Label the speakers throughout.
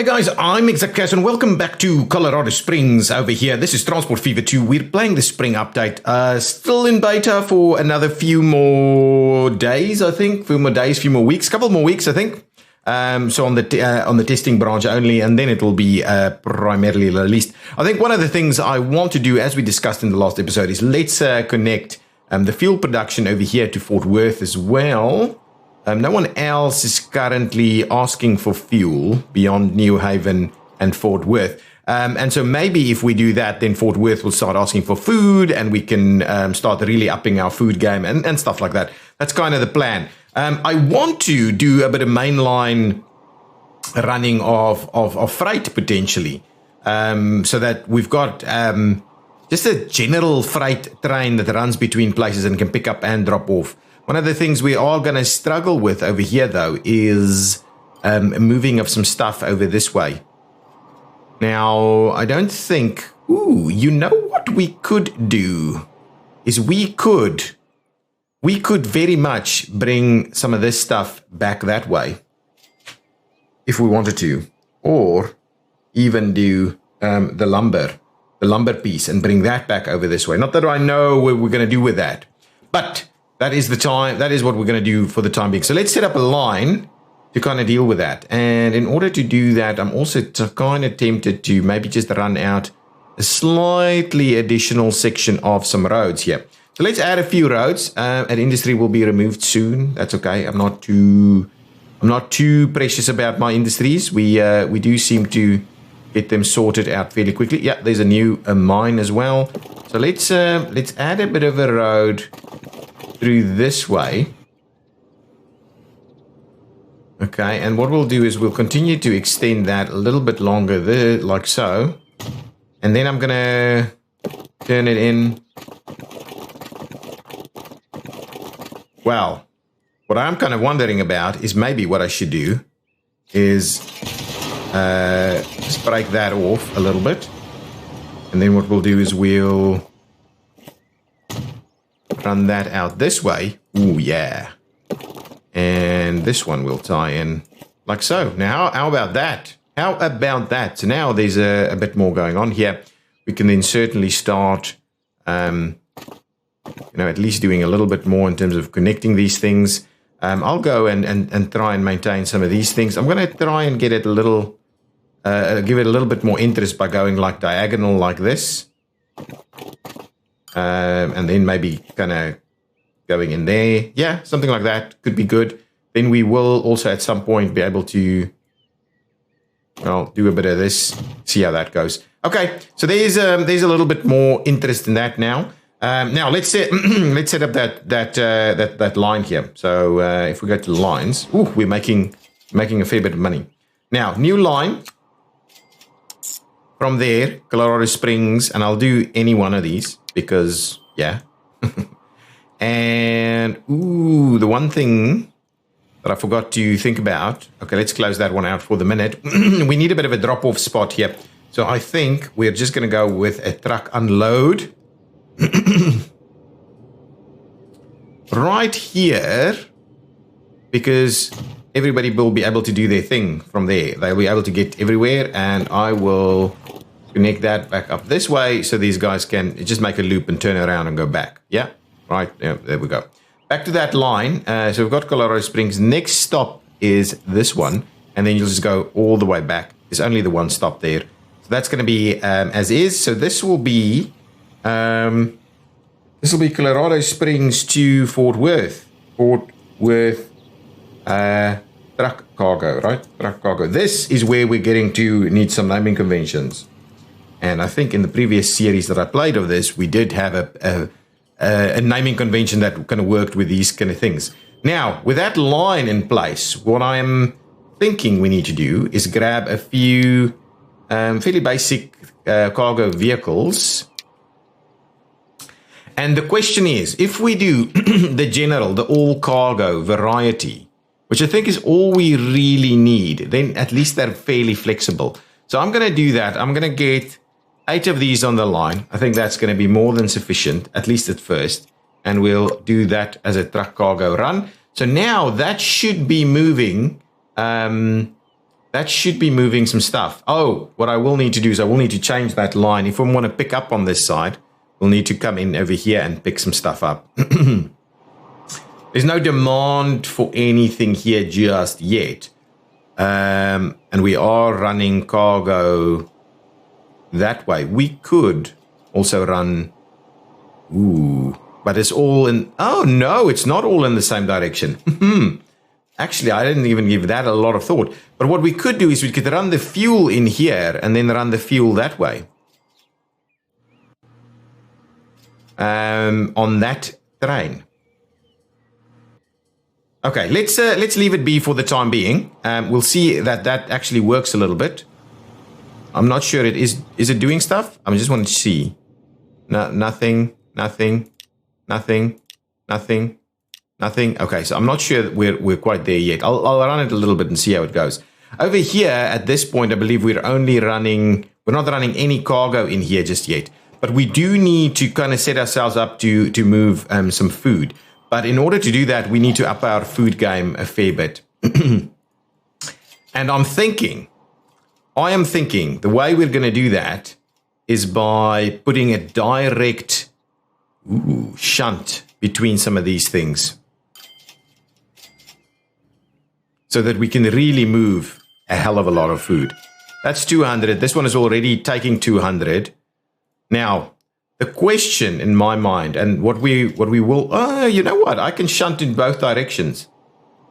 Speaker 1: Hi guys, I'm ExactChaos and welcome back to Colorado Springs over here. This is Transport Fever 2. We're playing the spring update. Still in beta for another few more days, I think. Few more weeks, couple more weeks, I think. So on the testing branch only, and then it will be primarily released. I think one of the things I want to do, as we discussed in the last episode, is let's connect the fuel production over here to Fort Worth as well. No one else is currently asking for fuel beyond New Haven and Fort Worth. And so maybe if we do that, then Fort Worth will start asking for food and we can start really upping our food game and stuff like that. That's kind of the plan. I want to do a bit of mainline running of freight potentially, so that we've got just a general freight train that runs between places and can pick up and drop off. One of the things we are going to struggle with over here, though, is moving of some stuff over this way. Now, I don't think... Ooh, you know what we could do? Is we could very much bring some of this stuff back that way. If we wanted to. Or even do the lumber piece and bring that back over this way. Not that I know what we're going to do with that. But... that is what we're going to do for the time being. So let's set up a line to kind of deal with that. And in order to do that, I'm also kind of tempted to maybe just run out a slightly additional section of some roads here. So let's add a few roads. And industry will be removed soon. That's okay. I'm not too precious about my industries. We do seem to get them sorted out fairly quickly. Yeah, there's a new mine as well. So let's add a bit of a road through this way. Okay, and what we'll do is we'll continue to extend that a little bit longer there, like so. And then I'm gonna turn it in. Well, what I'm kind of wondering about is maybe what I should do is just break that off a little bit. And then what we'll do is we'll run that out this way. Ooh, yeah. And this one will tie in like so. Now, how about that? How about that? So now there's a bit more going on here. We can then certainly start, at least doing a little bit more in terms of connecting these things. I'll go and try and maintain some of these things. I'm going to try and get it a little, give it a little bit more interest by going like diagonal like this. And then maybe kind of going in there. Yeah, something like that could be good. Then we will also at some point be able to, well, do a bit of this, see how that goes. Okay, so there's a little bit more interest in that now. Now let's set up that line here. So if we go to lines, ooh, we're making a fair bit of money. Now, new line from there, Colorado Springs, and I'll do any one of these. Because, yeah. And, ooh, the one thing that I forgot to think about. Okay, let's close that one out for the minute. We need a bit of a drop-off spot here. So I think we're just going to go with a truck unload. Right here. Because everybody will be able to do their thing from there. They'll be able to get everywhere. And I will... connect that back up this way so these guys can just make a loop and turn around and go back. Yeah, right. Yeah, there we go. Back to that line. So we've got Colorado Springs. Next stop is this one. And then you'll just go all the way back. There's only the one stop there. So that's going to be as is. So this will be Colorado Springs to Fort Worth. Fort Worth truck cargo, right? Truck cargo. This is where we're getting to need some naming conventions. And I think in the previous series that I played of this, we did have a naming convention that kind of worked with these kind of things. Now, with that line in place, what I'm thinking we need to do is grab a few fairly basic cargo vehicles. And the question is, if we do the all cargo variety, which I think is all we really need, then at least they're fairly flexible. So I'm going to do that. I'm going to get 8 of these on the line. I think that's going to be more than sufficient, at least at first. And we'll do that as a truck cargo run. So now that should be moving That should be moving some stuff. Oh, what I will need to do is I will need to change that line. If we want to pick up on this side, we'll need to come in over here and pick some stuff up. There's no demand for anything here just yet. And we are running cargo that way. We could also run... Ooh, but it's all in... Oh, no, it's not all in the same direction. Actually, I didn't even give that a lot of thought. But what we could do is we could run the fuel in here and then run the fuel that way. On that train. Okay, let's leave it be for the time being. We'll see that actually works a little bit. I'm not sure it is. Is it doing stuff? I just wanted to see. No, nothing. Okay, so I'm not sure that we're quite there yet. I'll run it a little bit and see how it goes. Over here, at this point, I believe we're not running any cargo in here just yet. But we do need to kind of set ourselves up to move some food. But in order to do that, we need to up our food game a fair bit. And I am thinking, the way we're going to do that is by putting a direct shunt between some of these things. So that we can really move a hell of a lot of food. That's 200. This one is already taking 200. Now, the question in my mind, and what we will, you know what? I can shunt in both directions.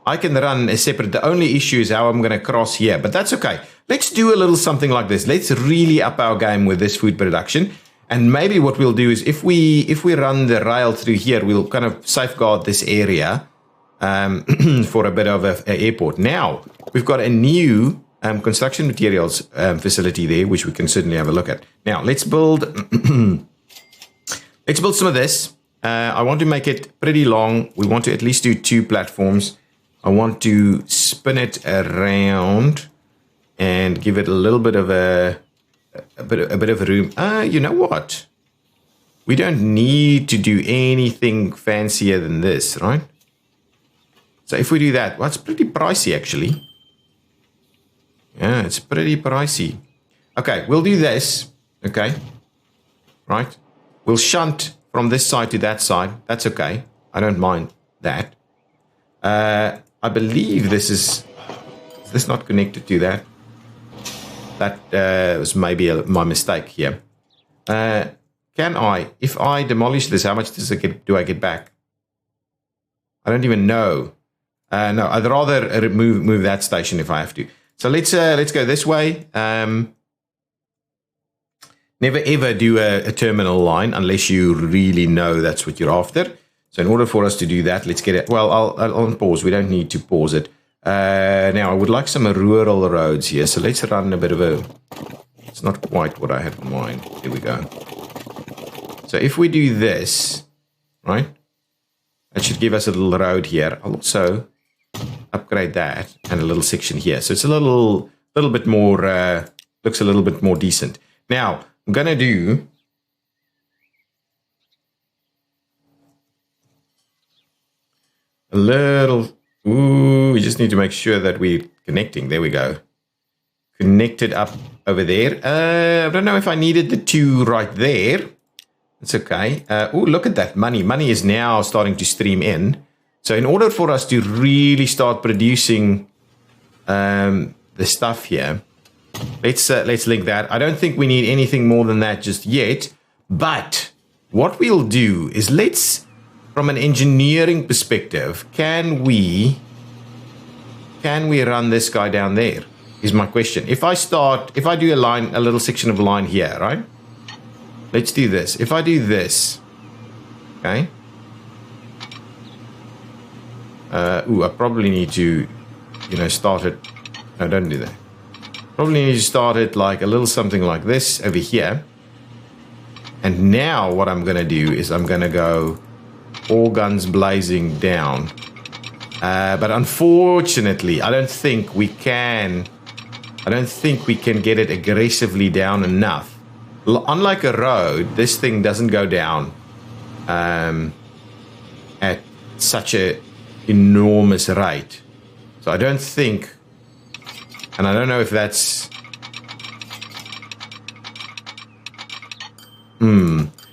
Speaker 1: I can run a separate. The only issue is how I'm going to cross here, but that's okay. Let's do a little something like this. Let's really up our game with this food production. And maybe what we'll do is if we run the rail through here, we'll kind of safeguard this area for a bit of an airport. Now, we've got a new construction materials facility there, which we can certainly have a look at. Now, let's build some of this. I want to make it pretty long. We want to at least do 2 platforms. I want to spin it around and give it a little bit of a bit of room. You know what? We don't need to do anything fancier than this, right? So if we do that, well, it's pretty pricey actually. Yeah, it's pretty pricey. Okay, we'll do this. Okay, right? We'll shunt from this side to that side. That's okay. I don't mind that. I believe this is this not connected to that? That was maybe my mistake here. Can I, if I demolish this, how much do I get back? I don't even know. No, I'd rather move that station if I have to. So let's go this way. Never ever do a terminal line unless you really know that's what you're after. So in order for us to do that, let's get it. Well, I'll pause. We don't need to pause it. Now, I would like some rural roads here. So let's run a bit of a... It's not quite what I had in mind. Here we go. So if we do this, right? That should give us a little road here. I'll also upgrade that and a little section here. So it's a little bit more... looks a little bit more decent. Now, I'm going to do... a little... Ooh, we just need to make sure that we're connecting. There we go. Connected up over there. I don't know if I needed the 2 right there. It's okay. Oh, look at that money. Money is now starting to stream in. So in order for us to really start producing the stuff here, let's link that. I don't think we need anything more than that just yet. But what we'll do is let's... From an engineering perspective, can we run this guy down there? Is my question. If I do a little section of line here, right? Let's do this. If I do this, okay. I probably need to, start it. No, don't do that. Probably need to start it like a little something like this over here. And now what I'm going to do is I'm going to go all guns blazing down. But unfortunately, I don't think we can get it aggressively down enough. Unlike a road, this thing doesn't go down at such a enormous rate. So I don't think And I don't know if that's...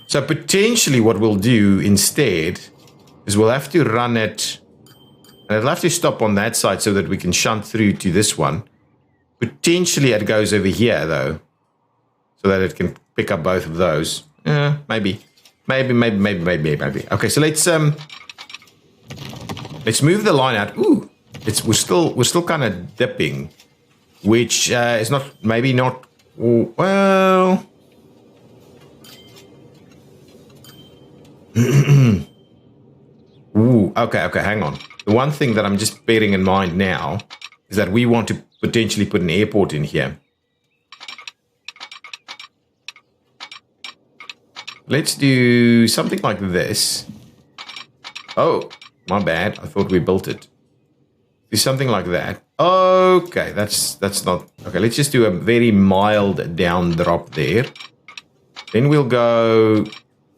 Speaker 1: So potentially what we'll do instead is we'll have to run it... And it'll have to stop on that side so that we can shunt through to this one. Potentially it goes over here, though. So that it can pick up both of those. Maybe. Maybe. Okay, so let's move the line out. Ooh, we're still kind of dipping, which is not maybe not well. Ooh, okay, hang on. The one thing that I'm just bearing in mind now is that we want to potentially put an airport in here. Let's do something like this. Oh, my bad. I thought we built it. Do something like that. Okay, that's not... Okay, let's just do a very mild down drop there. Then we'll go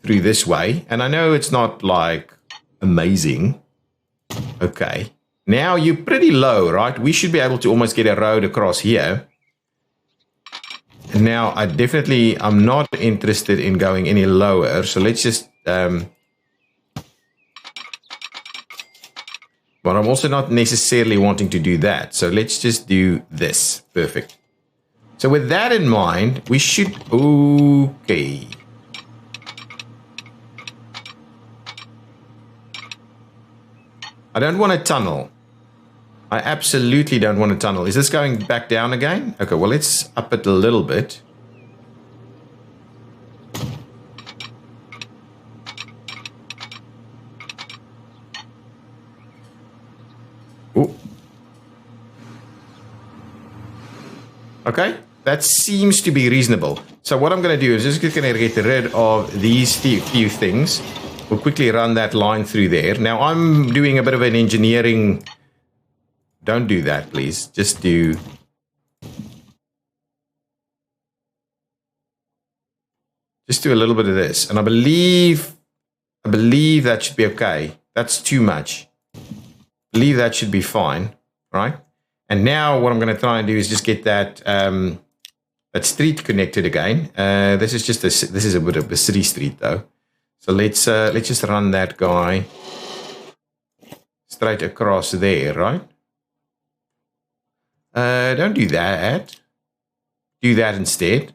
Speaker 1: through this way. And I know it's not like amazing. Okay. Now you're pretty low, right? We should be able to almost get a road across here. And now I'm not interested in going any lower. So let's just... but I'm also not necessarily wanting to do that. So let's just do this. Perfect. So with that in mind, we should... Okay. I don't want a tunnel. I absolutely don't want a tunnel. Is this going back down again? Okay, well, let's up it a little bit. Ooh. Okay, that seems to be reasonable. So what I'm going to do is just going to get rid of these few things. We'll quickly run that line through there. Now, I'm doing a bit of an engineering... Don't do that, please. Just do... Just do a little bit of this. And I believe that should be okay. That's too much. I believe that should be fine, right? And now what I'm going to try and do is just get that that street connected again. This is a bit of a city street though. So let's just run that guy straight across there, right? Don't do that. Do that instead.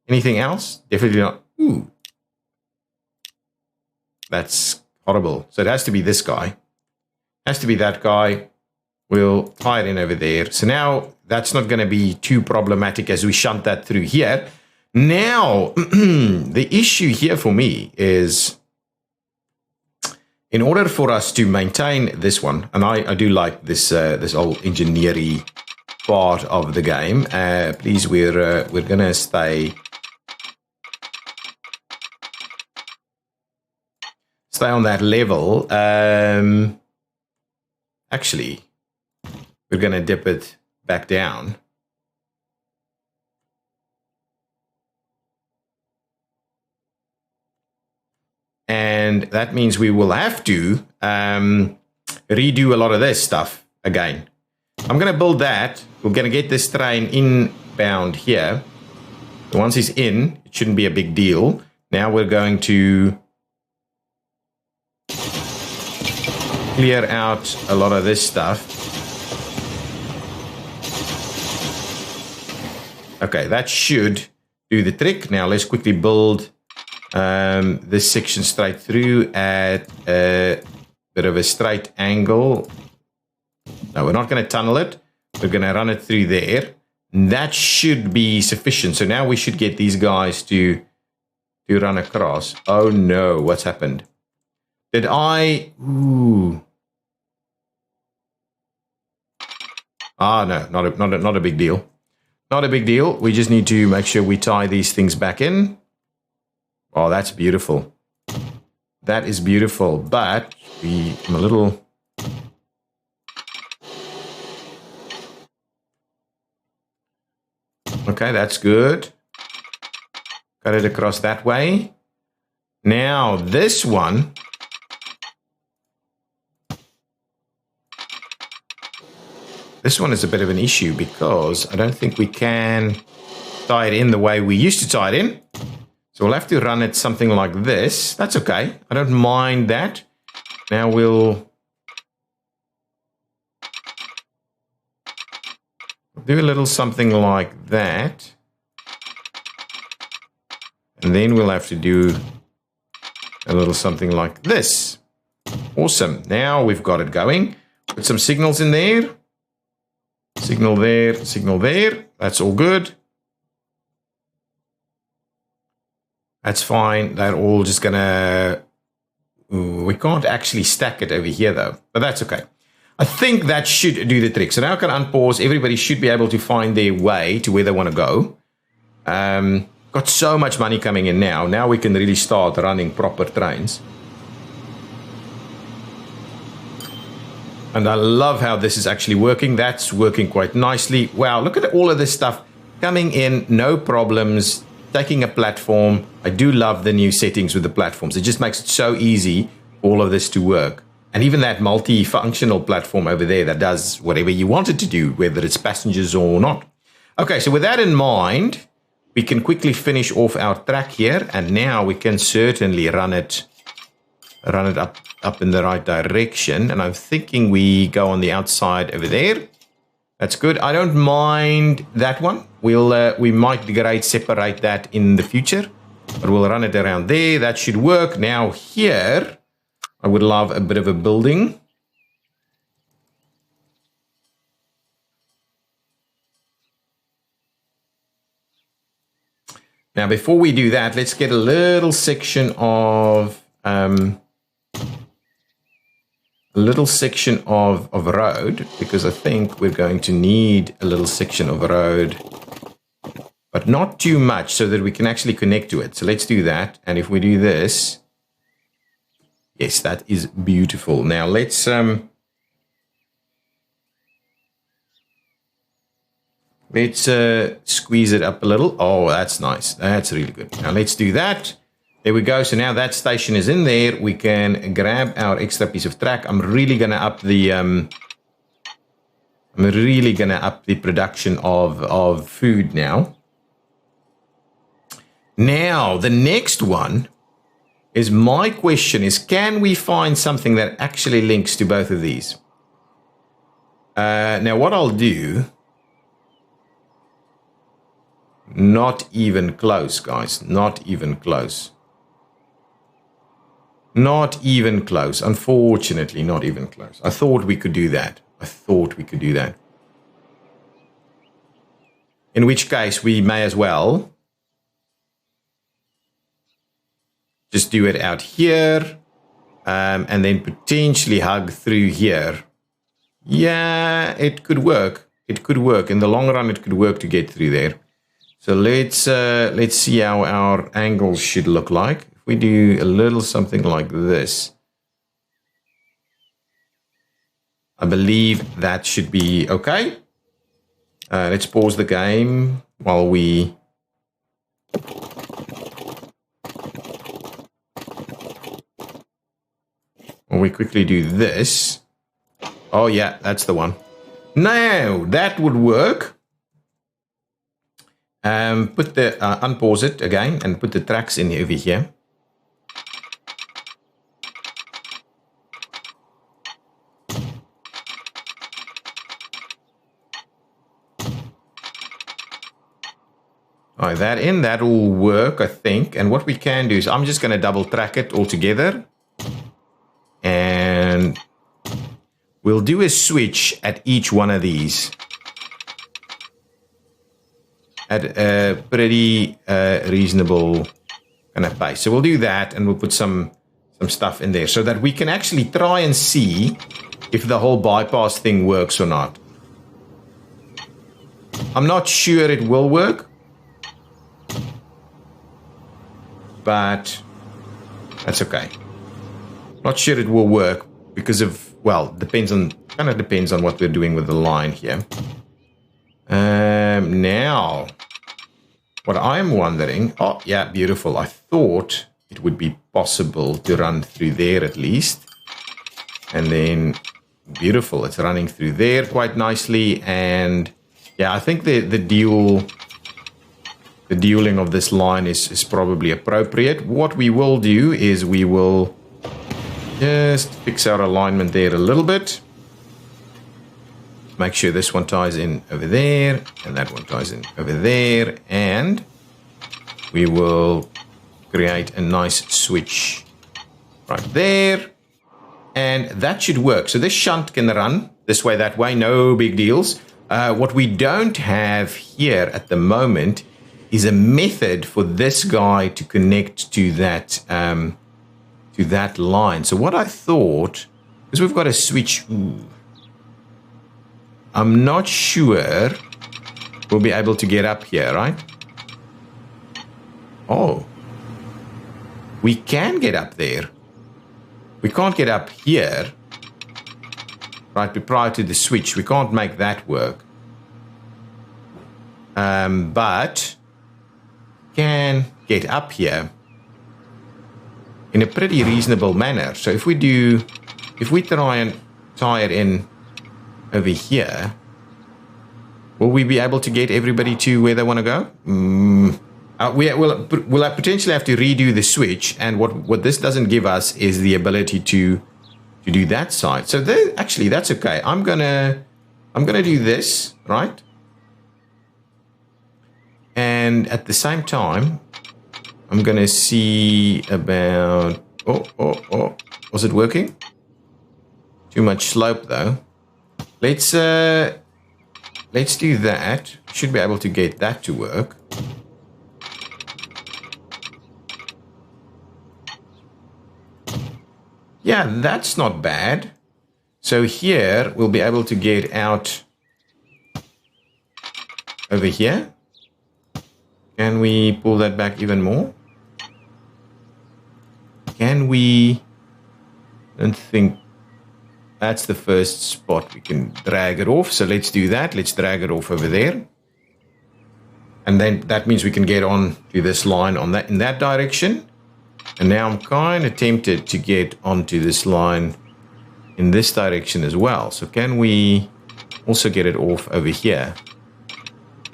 Speaker 1: Anything else? Definitely not. Ooh. That's horrible. So it has to be this guy. Has to be that guy. We'll tie it in over there. So now that's not going to be too problematic as we shunt that through here. Now, the issue here for me is in order for us to maintain this one, and I do like this this whole engineering part of the game. Please, we're going to stay on that level. Actually, we're going to dip it back down. And that means we will have to redo a lot of this stuff again. I'm going to build that. We're going to get this train inbound here. Once it's in, it shouldn't be a big deal. Now we're going to clear out a lot of this stuff. Okay, that should do the trick. Now let's quickly build this section straight through at a bit of a straight angle. No, we're not going to tunnel it. We're going to run it through there. And that should be sufficient. So now we should get these guys to run across. Oh no, what's happened? Did I... Ooh. Ah, no, not a big deal. Not a big deal. We just need to make sure we tie these things back in. Oh, that's beautiful. That is beautiful, but I'm a little... Okay, that's good. Cut it across that way. Now, this one... this one is a bit of an issue because I don't think we can tie it in the way we used to tie it in. So we'll have to run it something like this. That's okay. I don't mind that. Now we'll do a little something like that. And then we'll have to do a little something like this. Awesome. Now we've got it going. Put some signals in there. Signal there, signal there. That's all good. That's fine. They're all just gonna... we can't actually stack it over here though, but that's okay. I think that should do the trick. So now I can unpause. Everybody should be able to find their way to where they want to go. Got so much money coming in now. Now we can really start running proper trains. And I love how this is actually working. That's working quite nicely. Wow, look at all of this stuff coming in, no problems, taking a platform. I do love the new settings with the platforms. It just makes it so easy for all of this to work. And even that multi-functional platform over there that does whatever you want it to do, whether it's passengers or not. Okay, so with that in mind, we can quickly finish off our track here. And now we can certainly run it up in the right direction. And I'm thinking we go on the outside over there. That's good. I don't mind that one. We might grade separate that in the future, but we'll run it around there. That should work. Now here, I would love a bit of a building. Now, before we do that, let's get a little section of road, because I think we're going to need a little section of road, but not too much so that we can actually connect to it. So let's do that. And if we do this, yes, that is beautiful. Now let's squeeze it up a little. Oh, that's nice. That's really good. Now let's do that. There we go. So now that station is in there. We can grab our extra piece of track. I'm really gonna up the production of food now. Now the next one is, my question is, can we find something that actually links to both of these? Now what I'll do, not even close, guys, not even close. Not even close. Unfortunately, not even close. I thought we could do that. In which case, we may as well just do it out here, and then potentially hug through here. Yeah, it could work. It could work. In the long run, it could work to get through there. So let's see how our angles should look like. We do a little something like this. I believe that should be okay. Let's pause the game while we quickly do this. Oh yeah, that's the one. Now that would work. Unpause it again and put the tracks in over here. All right, that will work, I think. And what we can do is, I'm just going to double track it all together. And we'll do a switch at each one of these at a pretty reasonable kind of pace. So we'll do that, and we'll put some stuff in there so that we can actually try and see if the whole bypass thing works or not. I'm not sure it will work, but that's okay. Not sure it will work because of, well, kind of depends on what we're doing with the line here. Now, what I'm wondering, oh yeah, beautiful. I thought it would be possible to run through there at least, and then Beautiful. It's running through there quite nicely. And yeah, I think the dueling of this line is probably appropriate. What we will do is we will just fix our alignment there a little bit. Make sure this one ties in over there and that one ties in over there. And we will create a nice switch right there. And that should work. So this shunt can run this way, that way, no big deals. What we don't have here at the moment is a method for this guy to connect to that line. So what I thought, because we've got a switch, I'm not sure we'll be able to get up here, right? Oh, we can get up there. We can't get up here, right? But prior to the switch, we can't make that work. But can get up here in a pretty reasonable manner. So if we try and tie it in over here, will we be able to get everybody to where they want to go? We'll potentially have to redo the switch, and what this doesn't give us is the ability to do that side. So actually, that's okay. I'm gonna do this, right? And at the same time, I'm gonna see about. Oh, was it working? Too much slope though. Let's do that. Should be able to get that to work. Yeah, that's not bad. So here, we'll be able to get out over here. Can we pull that back even more? Can we? I don't think that's the first spot. We can drag it off. So let's do that. Let's drag it off over there. And then that means we can get on to this line in that direction. And now I'm kind of tempted to get onto this line in this direction as well. So can we also get it off over here?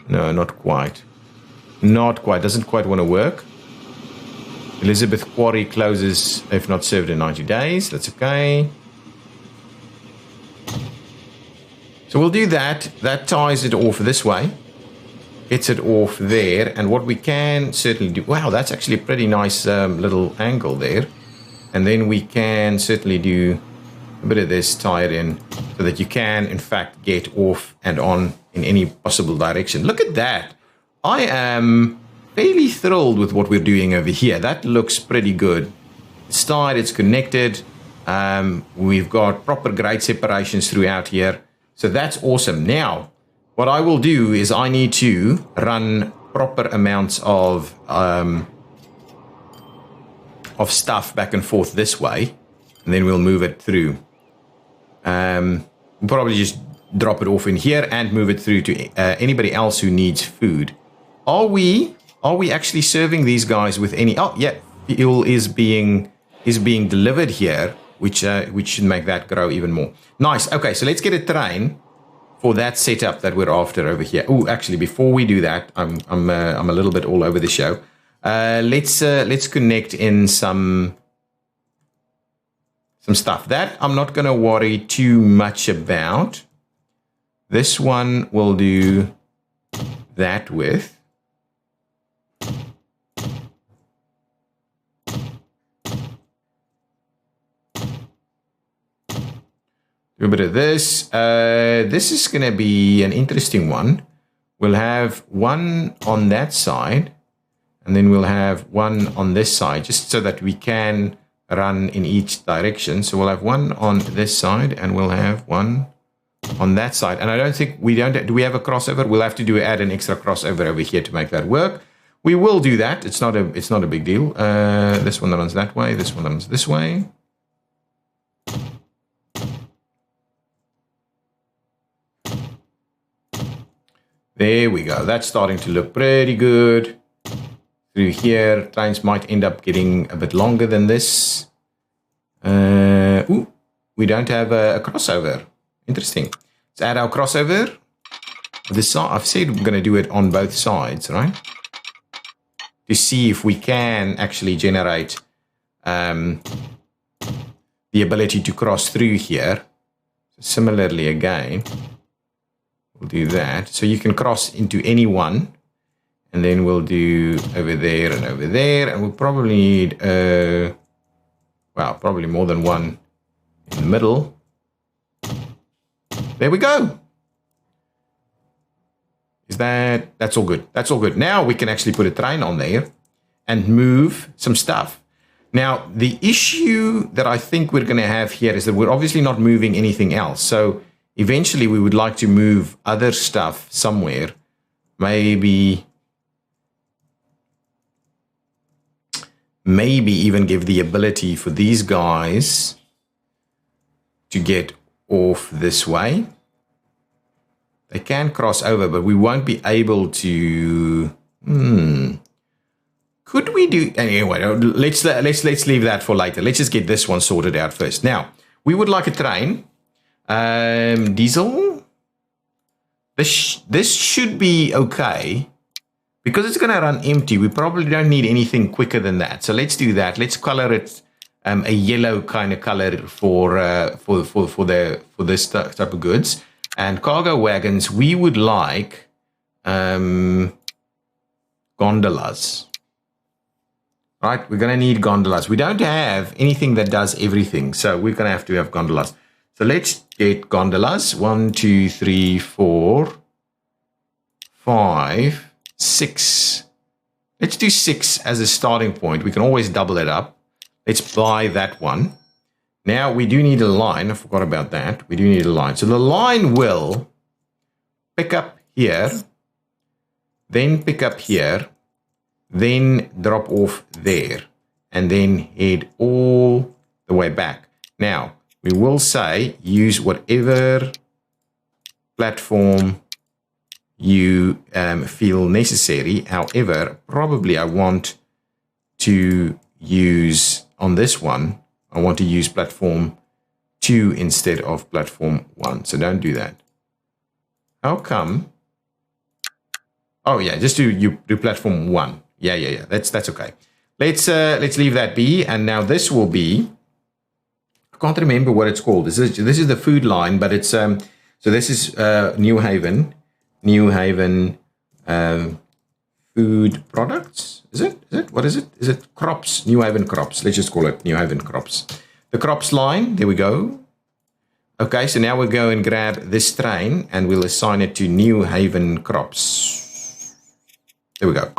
Speaker 1: No, not quite. Not quite. Doesn't quite want to work. Elizabeth Quarry closes if not served in 90 days. That's okay. So we'll do that. That ties it off this way. Gets it off there. And what we can certainly do... Wow, that's actually a pretty nice little angle there. And then we can certainly do a bit of this, tie it in, so that you can, in fact, get off and on in any possible direction. Look at that. I am fairly thrilled with what we're doing over here. That looks pretty good. It's tied, it's connected. We've got proper grade separations throughout here. So that's awesome. Now, what I will do is I need to run proper amounts of stuff back and forth this way, and then we'll move it through. We'll probably just drop it off in here and move it through to anybody else who needs food. Are we actually serving these guys with any? Oh, yeah, fuel is being delivered here, which should make that grow even more. Nice. Okay, so let's get a train for that setup that we're after over here. Oh, actually, before we do that, I'm a little bit all over the show. Let's connect in some stuff that I'm not going to worry too much about. This one will do that with. Do a bit of this. This is going to be an interesting one. We'll have one on that side, and then we'll have one on this side, just so that we can run in each direction. So we'll have one on this side, and we'll have one on that side. And I don't think do we have a crossover? We'll have to add an extra crossover over here to make that work. We will do that. It's not a big deal. This one runs that way. This one runs this way. There we go. That's starting to look pretty good. Through here, trains might end up getting a bit longer than this. Ooh, we don't have a crossover. Interesting. Let's add our crossover. I've said we're going to do it on both sides, right? To see if we can actually generate the ability to cross through here. Similarly, again, we'll do that. So you can cross into any one. And then we'll do over there and over there. And we'll probably need, well, probably more than one in the middle. There we go. That's all good. That's all good. Now we can actually put a train on there and move some stuff. Now, the issue that I think we're going to have here is that we're obviously not moving anything else. So eventually we would like to move other stuff somewhere. Maybe even give the ability for these guys to get off this way. They can cross over, but we won't be able to. Could we do anyway? Let's leave that for later. Let's just get this one sorted out first. Now we would like a train. Diesel. This should be okay. Because it's going to run empty, we probably don't need anything quicker than that. So let's do that. Let's color it a yellow kind of color for this type of goods. And cargo wagons, we would like gondolas. Right? We're going to need gondolas. We don't have anything that does everything, so we're going to have gondolas. So let's get gondolas. 1, 2, 3, 4, 5. 6. Let's do 6 as a starting point. We can always double it up. Let's buy that one. Now we do need a line. I forgot about that. We do need a line. So the line will pick up here, then pick up here, then drop off there, and then head all the way back. Now we will say use whatever platform you feel necessary. However, probably I want to use on this one, I want to use platform 2 instead of platform 1. So don't do that. How come? Oh yeah, just do platform 1. Yeah. That's okay. Let's leave that be. And now this will be, I can't remember what it's called. This is the food line, but it's so this is New Haven food products. Is it? What is it? Is it crops? New Haven crops. Let's just call it New Haven crops. The crops line. There we go. Okay, so now we'll go and grab this train and we'll assign it to New Haven crops. There we go.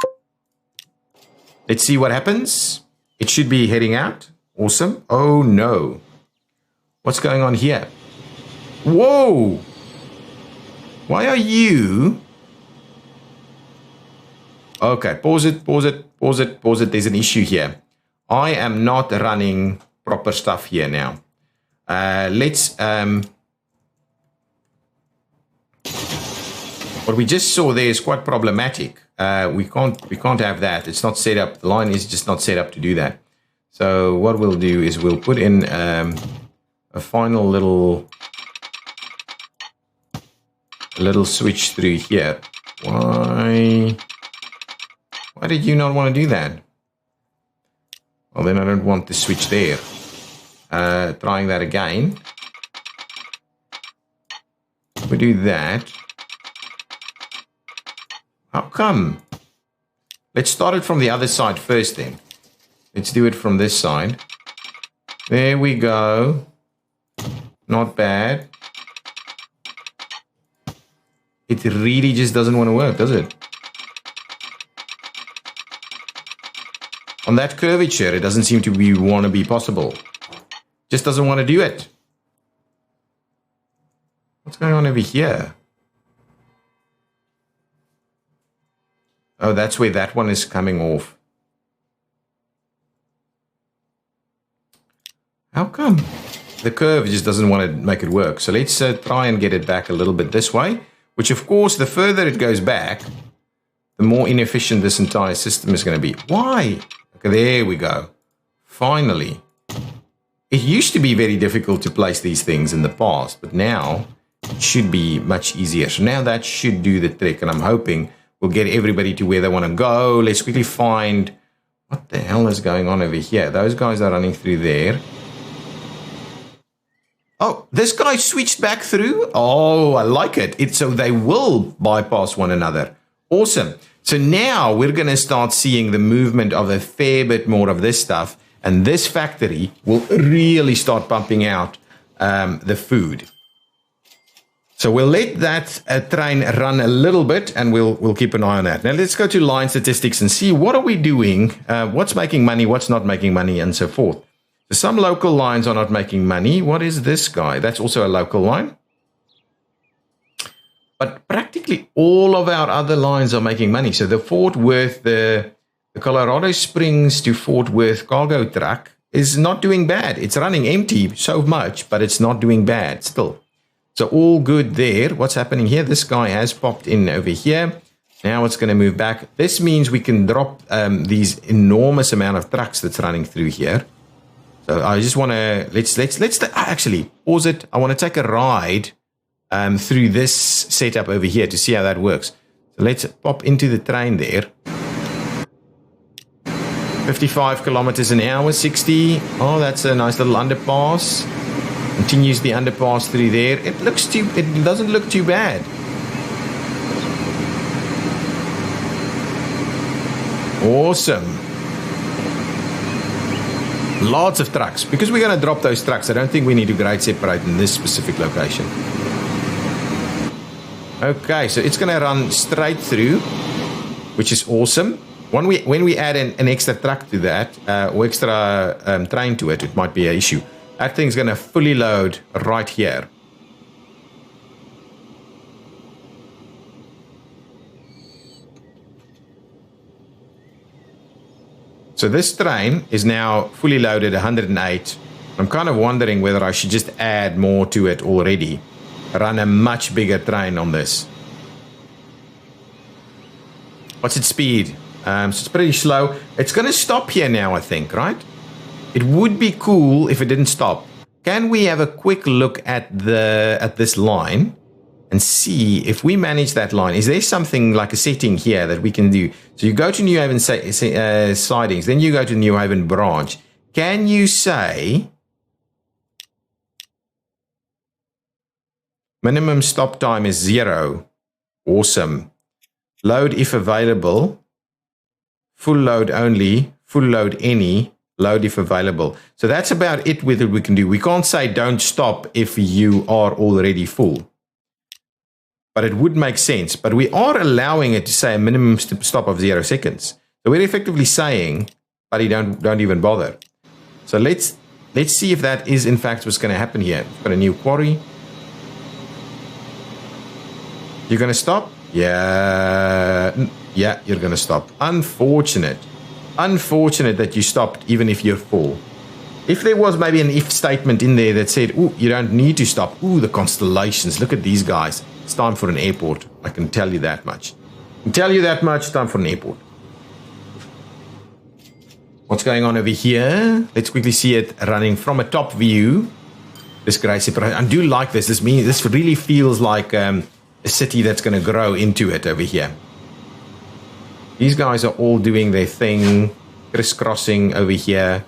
Speaker 1: Let's see what happens. It should be heading out. Awesome. Oh no. What's going on here? Whoa. Why are you? Okay, pause it. There's an issue here. I am not running proper stuff here now. What we just saw there is quite problematic. We can't have that. It's not set up. The line is just not set up to do that. So what we'll do is we'll put in a final little switch through here. Why did you not want to do that? Well, then I don't want the switch there. Trying that again. We do that. How come? Let's start it from the other side first then. Let's do it from this side. There we go. Not bad. It really just doesn't want to work, does it? On that curvature, it doesn't seem to want to be possible. Just doesn't want to do it. What's going on over here? Oh, that's where that one is coming off. How come? The curve just doesn't want to make it work. So let's try and get it back a little bit this way, which of course, the further it goes back, the more inefficient this entire system is going to be. Why? Okay, there we go. Finally. it used to be very difficult to place these things in the past, but now it should be much easier. So now that should do the trick, and I'm hoping we'll get everybody to where they want to go. Let's quickly find what the hell is going on over here. Those guys are running through there. Oh, this guy switched back through. Oh, I like it. So they will bypass one another. Awesome. So now we're going to start seeing the movement of a fair bit more of this stuff. And this factory will really start pumping out the food. So we'll let that train run a little bit, and we'll keep an eye on that. Now let's go to line statistics and see what are we doing, what's making money, what's not making money, and so forth. So some local lines are not making money. What is this guy? That's also a local line. But practically all of our other lines are making money. So the Fort Worth, the Colorado Springs to Fort Worth cargo truck is not doing bad. It's running empty so much, but it's not doing bad still. So all good there. What's happening here? This guy has popped in over here. Now it's going to move back. This means we can drop these enormous amount of trucks that's running through here. So I just want to let's actually pause it. I want to take a ride through this setup over here to see how that works. So let's pop into the train there. 55 kilometers an hour, 60. Oh, that's a nice little underpass. Continues the underpass through there. It doesn't look too bad. Awesome. Lots of trucks. Because we're going to drop those trucks, I don't think we need to grade separate in this specific location. Okay, so it's going to run straight through, which is awesome. When we add an extra truck to that, or extra train to it, it might be an issue. That thing's going to fully load right here. So this train is now fully loaded, 108. I'm kind of wondering whether I should just add more to it already. Run a much bigger train on this. What's its speed? So it's pretty slow. It's going to stop here now, I think, right? It would be cool if it didn't stop. Can we have a quick look at this line and see if we manage that line? Is there something like a setting here that we can do? So you go to New Haven sidings, then you go to New Haven branch. Can you say minimum stop time is 0? Awesome. Load if available. Full load only. Full load any. Load if available. So that's about it with it we can do. We can't say don't stop if you are already full. But it would make sense. But we are allowing it to say a minimum stop of 0 seconds. So we're effectively saying, buddy, don't even bother. So let's see if that is in fact what's going to happen here. We've got a new quarry. You're going to stop? Yeah, you're going to stop. Unfortunate that you stopped even if you're full. If there was maybe an if statement in there that said, ooh, you don't need to stop. Ooh, the constellations. Look at these guys. It's time for an airport. I can tell you that much. Time for an airport. What's going on over here? Let's quickly see it running from a top view. This great separation. I do like this. This really feels like a city that's going to grow into it over here. These guys are all doing their thing, crisscrossing over here.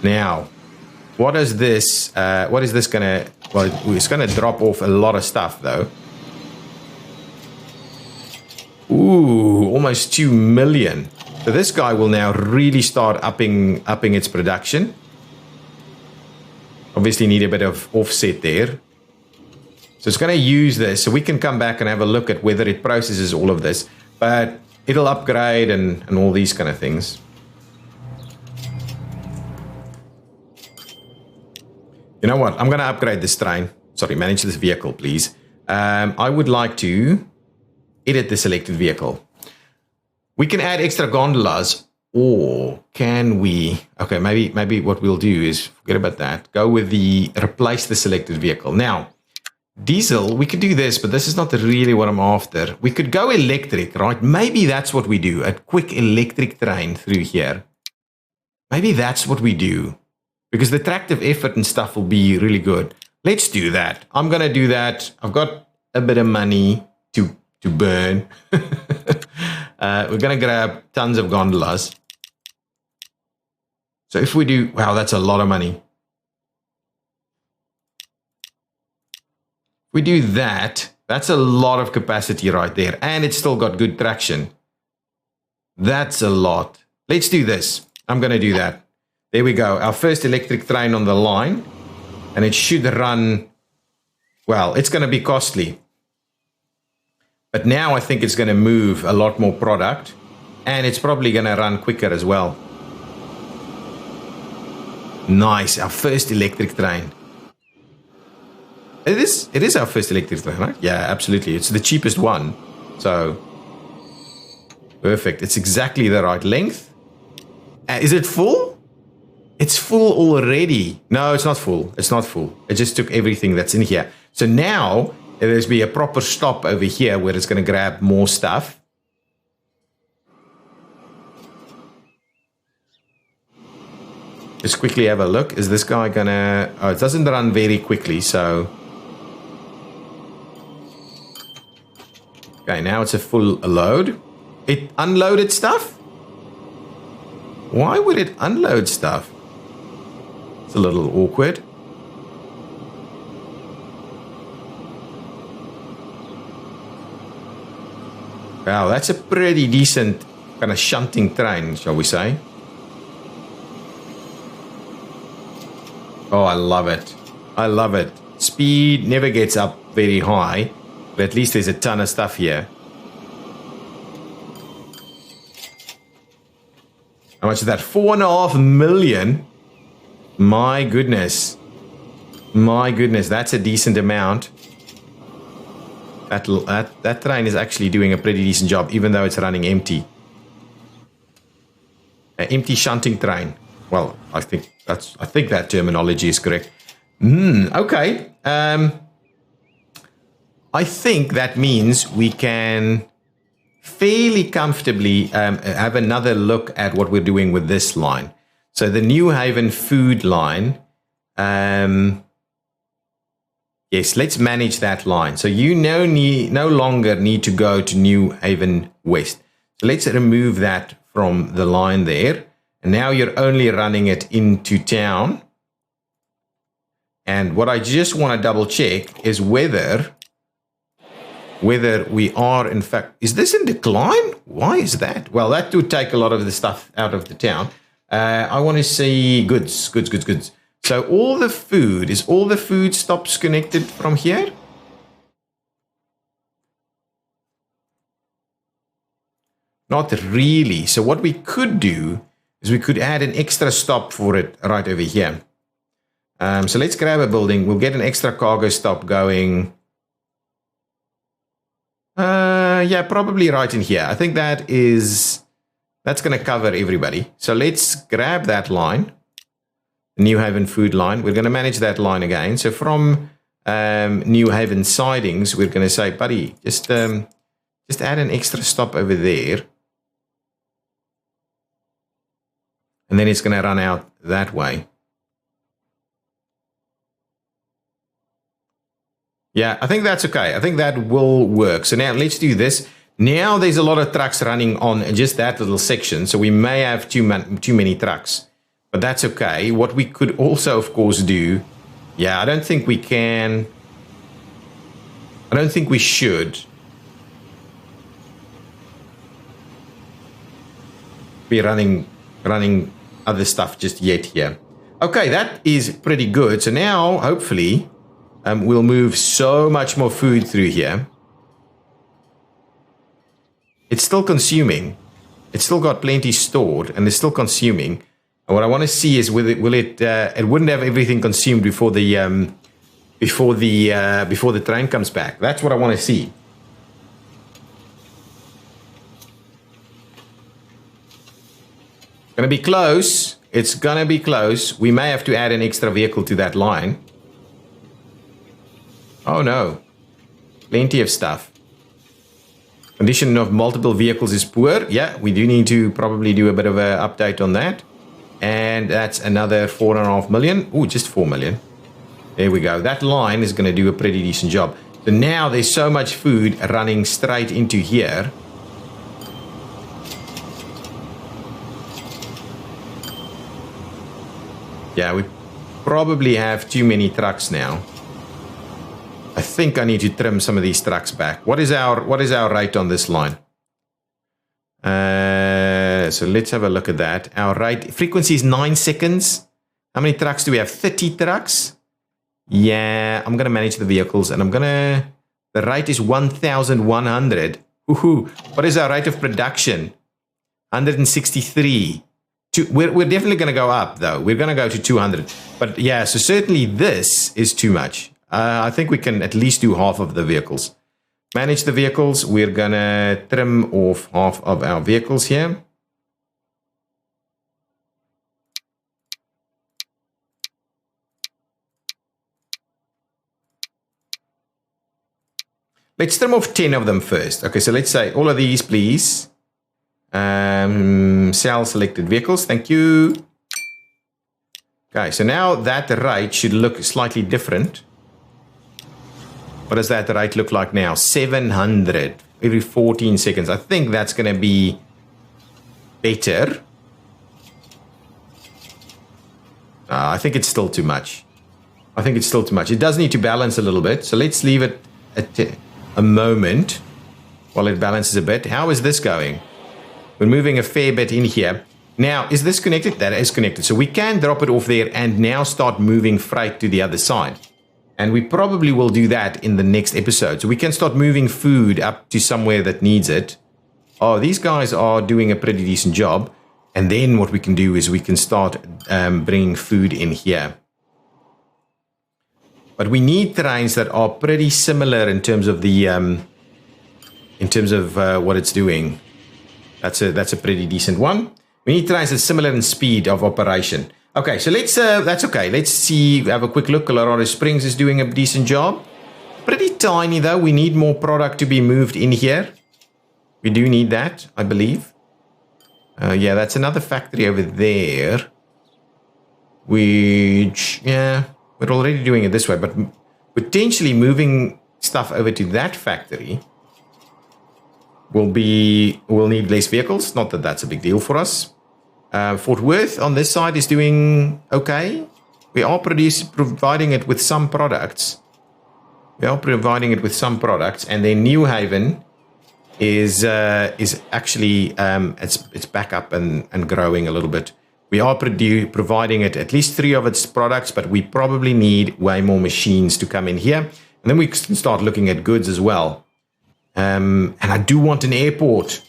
Speaker 1: Now, what is this going to, well, it's going to drop off a lot of stuff though. Ooh, almost 2 million. So this guy will now really start upping its production. Obviously need a bit of offset there. So it's going to use this, so we can come back and have a look at whether it processes all of this. But it'll upgrade and all these kind of things. You know what? I'm going to upgrade this train. Sorry, manage this vehicle, please. I would like to edit the selected vehicle. We can add extra gondolas, or can we? Okay, maybe what we'll do is forget about that. Go with replace the selected vehicle. Now, diesel, we could do this, but this is not really what I'm after. We could go electric, right? Maybe that's what we do. A quick electric train through here. Maybe that's what we do. Because the tractive effort and stuff will be really good. Let's do that. I'm going to do that. I've got a bit of money to burn. We're going to grab tons of gondolas. So if we do, wow, that's a lot of money. If we do that, that's a lot of capacity right there. And it's still got good traction. That's a lot. Let's do this. I'm going to do that. There we go. Our first electric train on the line. And it should run, well, it's going to be costly. But now I think it's going to move a lot more product. And it's probably going to run quicker as well. Nice. Our first electric train. It is our first electric train, right? Yeah, absolutely. It's the cheapest one. So, perfect. It's exactly the right length. Is it full? It's full already. No, it's not full. It's not full. It just took everything that's in here. So now there's be a proper stop over here where it's going to grab more stuff. Just quickly have a look. Is this guy going to... Oh, it doesn't run very quickly, so... Okay, now it's a full load. It unloaded stuff? Why would it unload stuff? It's a little awkward. Wow, that's a pretty decent kind of shunting train, shall we say. Oh, I love it. I love it. Speed never gets up very high, but at least there's a ton of stuff here. How much is that? 4.5 million? My goodness. My goodness, that's a decent amount. That train is actually doing a pretty decent job, even though it's running empty. An empty shunting train. Well, I think that terminology is correct. Okay. I think that means we can fairly comfortably have another look at what we're doing with this line. So the New Haven food line, yes, let's manage that line. So you no longer need to go to New Haven West. So let's remove that from the line there. And now you're only running it into town. And what I just want to double check is whether we are, in fact, is this in decline? Why is that? Well, that would take a lot of the stuff out of the town. I want to see goods. So all the food stops connected from here? Not really. So what we could do is we could add an extra stop for it right over here. So let's grab a building. We'll get an extra cargo stop going. Yeah, probably right in here. I think that's going to cover everybody. So let's grab that line, New Haven food line. We're going to manage that line again. So from New Haven sidings, we're going to say, buddy, just add an extra stop over there. And then it's going to run out that way. Yeah, I think that's okay. I think that will work. So now let's do this. Now there's a lot of trucks running on just that little section. So we may have too many trucks. But that's okay. What we could also, of course, do... Yeah, I don't think we can... I don't think we should be running other stuff just yet here. Okay, that is pretty good. So now, hopefully, we'll move so much more food through here. It's still consuming. It's still got plenty stored, and it's still consuming. And what I want to see is it wouldn't have everything consumed before the train comes back. That's what I want to see. Gonna be close. It's gonna be close. We may have to add an extra vehicle to that line. Oh no. Plenty of stuff. Condition of multiple vehicles is poor. Yeah, we do need to probably do a bit of an update on that. And that's another 4.5 million. Oh, just 4 million. There we go. That line is going to do a pretty decent job. So now there's so much food running straight into here. Yeah, we probably have too many trucks now. I think I need to trim some of these trucks back. What is our rate on this line? So let's have a look at that. Our rate frequency is 9 seconds. How many trucks do we have? 30 trucks. Yeah, I'm gonna manage the vehicles, and the rate is 1,100. Woohoo! What is our rate of production? 163. We're definitely gonna go up though. We're gonna go to 200. But yeah, so certainly this is too much. I think we can at least do half of the vehicles. Manage the vehicles. We're gonna trim off half of our vehicles here. Let's trim off 10 of them first. Okay, so let's say all of these, please. Sell selected vehicles. Thank you. Okay, so now that rate should look slightly different. What does that rate look like now? 700 every 14 seconds. I think that's going to be better. I think it's still too much. It does need to balance a little bit. So let's leave it at a moment while it balances a bit. How is this going? We're moving a fair bit in here. Now, is this connected? That is connected. So we can drop it off there and now start moving freight to the other side. And we probably will do that in the next episode. So we can start moving food up to somewhere that needs it. Oh, these guys are doing a pretty decent job. And then what we can do is we can start bringing food in here. But we need terrains that are pretty similar in terms of the what it's doing. That's a pretty decent one. We need terrains that's similar in speed of operation. Okay, so let's that's okay. Let's see. Have a quick look. Colorado Springs is doing a decent job. Pretty tiny though. We need more product to be moved in here. We do need that, I believe. Yeah, that's another factory over there. Which, yeah, we're already doing it this way, but potentially moving stuff over to that factory we'll need less vehicles. Not that that's a big deal for us. Fort Worth on this side is doing okay. We are providing it with some products. And then New Haven is actually it's back up and growing a little bit. We are providing it at least 3 of its products, but we probably need way more machines to come in here. And then we can start looking at goods as well. And I do want an airport.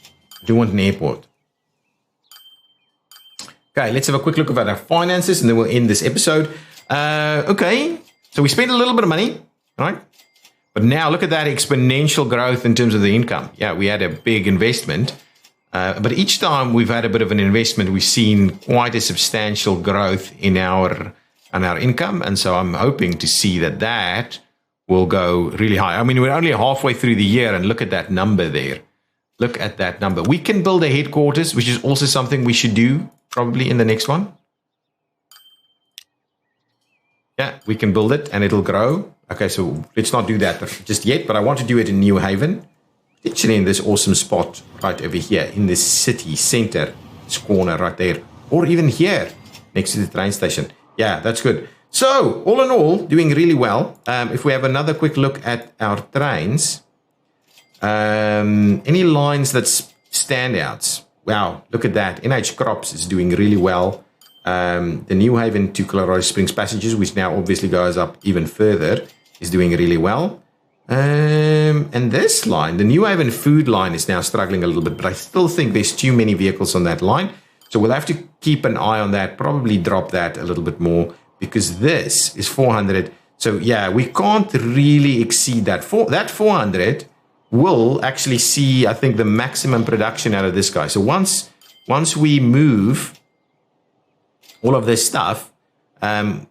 Speaker 1: Okay, let's have a quick look at our finances, and then we'll end this episode. Okay, so we spent a little bit of money, right? But now look at that exponential growth in terms of the income. Yeah, we had a big investment. But each time we've had a bit of an investment, we've seen quite a substantial growth in our income. And so I'm hoping to see that will go really high. I mean, we're only halfway through the year, and look at that number there. Look at that number. We can build a headquarters, which is also something we should do probably in the next one. Yeah, we can build it and it'll grow. Okay, so let's not do that just yet, but I want to do it in New Haven. Actually in this awesome spot right over here in the city center, this corner right there, or even here next to the train station. Yeah, that's good. So all in all, doing really well. If we have another quick look at our trains, any lines that's standouts? Wow, look at that. NH Crops is doing really well. The New Haven to Colorado Springs passages, which now obviously goes up even further, is doing really well. And this line, the New Haven food line, is now struggling a little bit, but I still think there's too many vehicles on that line. So we'll have to keep an eye on that, probably drop that a little bit more, because this is 400. So yeah, we can't really exceed that. That 400 will actually see, I think, the maximum production out of this guy. So once we move all of this stuff, I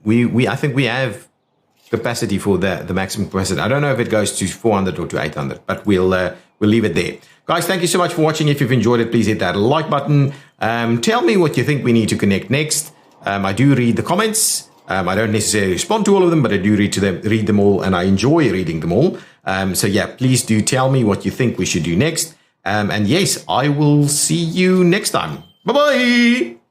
Speaker 1: think we have capacity for the maximum capacity. I don't know if it goes to 400 or to 800, but we'll leave it there. Guys, thank you so much for watching. If you've enjoyed it, please hit that like button. Tell me what you think we need to connect next. I do read the comments. I don't necessarily respond to all of them, but I do read them all, and I enjoy reading them all. So yeah, please do tell me what you think we should do next. And yes, I will see you next time. Bye-bye!